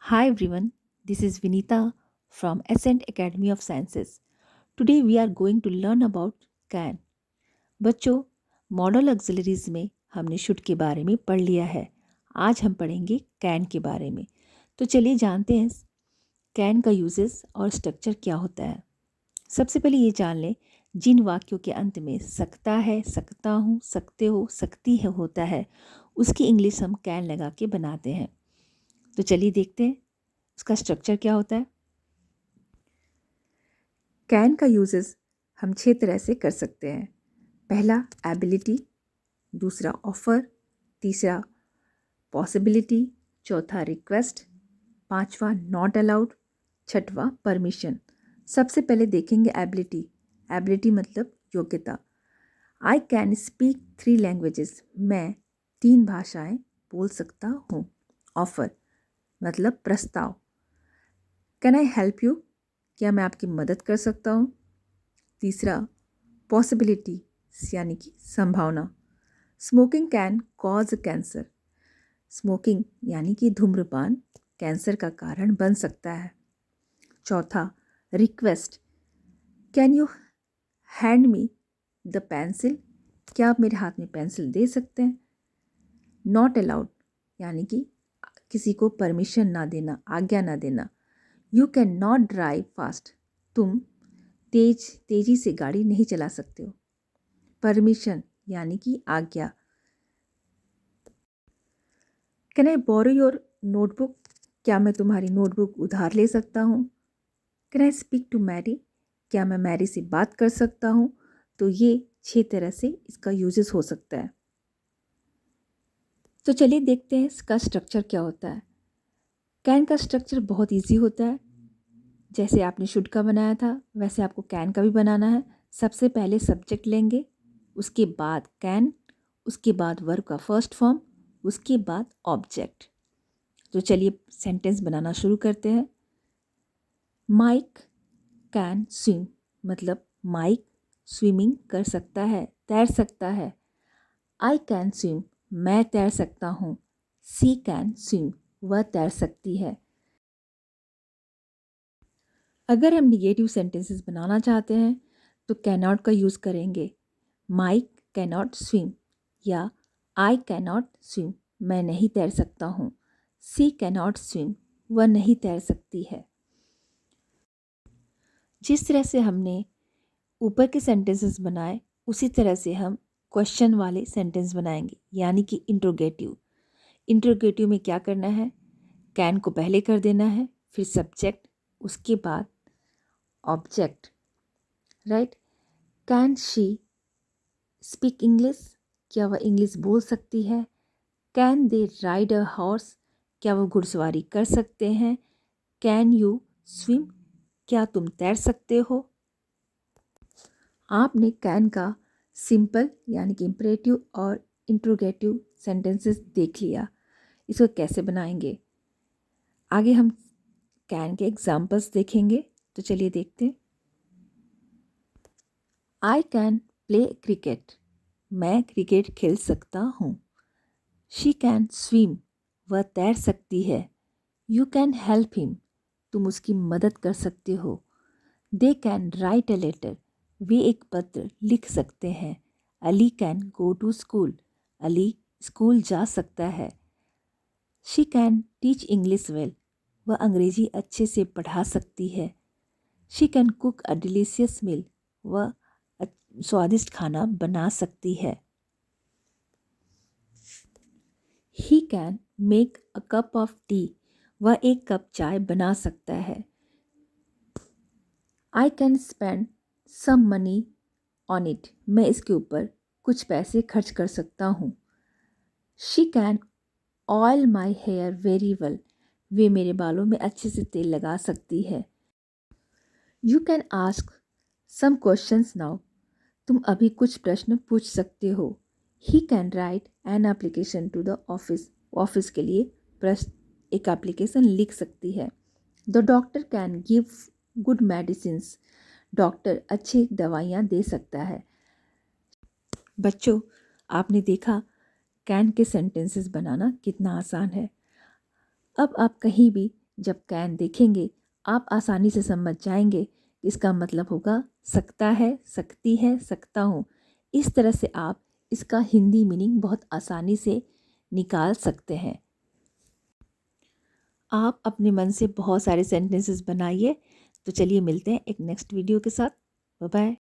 Hi everyone, this is Vinita from Ascent Academy of Sciences. Today we are going to learn about CAN. बच्चों, model auxiliaries में हमने should के बारे में पढ़ लिया है। आज हम पढ़ेंगे कैन के बारे में। तो चलिए जानते हैं कैन का यूजेस और स्ट्रक्चर क्या होता है। सबसे पहले ये जान लें जिन वाक्यों के अंत में सकता है, सकता हूँ, सकते हो, सकती है होता है उसकी इंग्लिश हम कैन लगा के बनाते हैं। तो चलिए देखते हैं उसका स्ट्रक्चर क्या होता है। कैन का यूजेस हम 6 तरह से कर सकते हैं। पहला एबिलिटी, दूसरा ऑफर, तीसरा पॉसिबिलिटी, चौथा रिक्वेस्ट, पांचवा नॉट अलाउड, छठवां परमिशन। सबसे पहले देखेंगे एबिलिटी। एबिलिटी मतलब योग्यता। आई कैन स्पीक 3 लैंग्वेजेस, मैं 3 भाषाएं बोल सकता हूँ। ऑफर मतलब प्रस्ताव। कैन आई हेल्प यू, क्या मैं आपकी मदद कर सकता हूँ। तीसरा पॉसिबिलिटी यानी कि संभावना। Smoking can cause cancer, smoking यानी कि धूम्रपान कैंसर का कारण बन सकता है। चौथा request, can you hand me the pencil, क्या आप मेरे हाथ में पेंसिल दे सकते हैं। नॉट अलाउड यानी कि किसी को परमिशन ना देना, आज्ञा ना देना। You can not drive fast, तुम तेजी से गाड़ी नहीं चला सकते हो। परमिशन यानी कि आज्ञा। Can I borrow your notebook, क्या मैं तुम्हारी नोटबुक उधार ले सकता हूँ। Can I speak to Mary, क्या मैं मैरी से बात कर सकता हूँ। तो ये 6 तरह से इसका यूजेस हो सकता है। तो चलिए देखते हैं इसका स्ट्रक्चर क्या होता है। कैन का स्ट्रक्चर बहुत इजी होता है। जैसे आपने शुड का बनाया था वैसे आपको कैन का भी बनाना है। सबसे पहले सब्जेक्ट लेंगे, उसके बाद कैन, उसके बाद वर्ब का फर्स्ट फॉर्म, उसके बाद ऑब्जेक्ट। तो चलिए सेंटेंस बनाना शुरू करते हैं। माइक कैन स्विम मतलब माइक स्विमिंग कर सकता है, तैर सकता है। आई कैन स्विम, मैं तैर सकता हूँ। सी कैन स्विम, वह तैर सकती है। अगर हम निगेटिव सेंटेंसेस बनाना चाहते हैं तो कैनॉट का यूज़ करेंगे। माइक कैनॉट स्विम या आई कैनॉट स्विम, मैं नहीं तैर सकता हूँ। सी कैनॉट स्विम, वह नहीं तैर सकती है। जिस तरह से हमने ऊपर के सेंटेंसेस बनाए उसी तरह से हम क्वेश्चन वाले सेंटेंस बनाएंगे, यानी कि इंट्रोगेटिव। इंट्रोगेटिव में क्या करना है, कैन को पहले कर देना है, फिर सब्जेक्ट, उसके बाद object. Right. Can she speak English, क्या वह इंग्लिश बोल सकती है। Can they ride a horse, क्या वो घुड़सवारी कर सकते हैं। कैन यू स्विम, क्या तुम तैर सकते हो। आपने कैन का सिंपल यानी कि इम्परेटिव और इंट्रोगेटिव सेंटेंसेस देख लिया। इसको कैसे बनाएंगे आगे हम कैन के एग्जाम्पल्स देखेंगे। तो चलिए देखते हैं। आई कैन प्ले क्रिकेट, मैं क्रिकेट खेल सकता हूँ। शी कैन स्विम, वह तैर सकती है। यू कैन हेल्प हिम, तुम उसकी मदद कर सकते हो। They can write a letter, वे एक पत्र लिख सकते हैं। Ali can go to school, Ali school जा सकता है। She can teach English well, वह अंग्रेजी अच्छे से पढ़ा सकती है। She can cook a delicious meal, वह स्वादिष्ट खाना बना सकती है। He can make a cup of tea, वह एक कप चाय बना सकता है। I can spend some money on it, मैं इसके ऊपर कुछ पैसे खर्च कर सकता हूँ। She can oil my hair very well, वे मेरे बालों में अच्छे से तेल लगा सकती है। You can ask some questions now, तुम अभी कुछ प्रश्न पूछ सकते हो। He can write an application to the office, office के लिए प्रश्न एक एप्लीकेशन लिख सकती है। The doctor can give good medicines, doctor अच्छी दवाइयाँ दे सकता है। बच्चों, आपने देखा कैन के सेंटेंसेस बनाना कितना आसान है। अब आप कहीं भी जब कैन देखेंगे आप आसानी से समझ जाएंगे कि इसका मतलब होगा सकता है, सकती है, सकता हूँ। इस तरह से आप इसका हिंदी मीनिंग बहुत आसानी से निकाल सकते हैं। आप अपने मन से बहुत सारे सेंटेंसेस बनाइए। तो चलिए मिलते हैं एक नेक्स्ट वीडियो के साथ। Bye bye.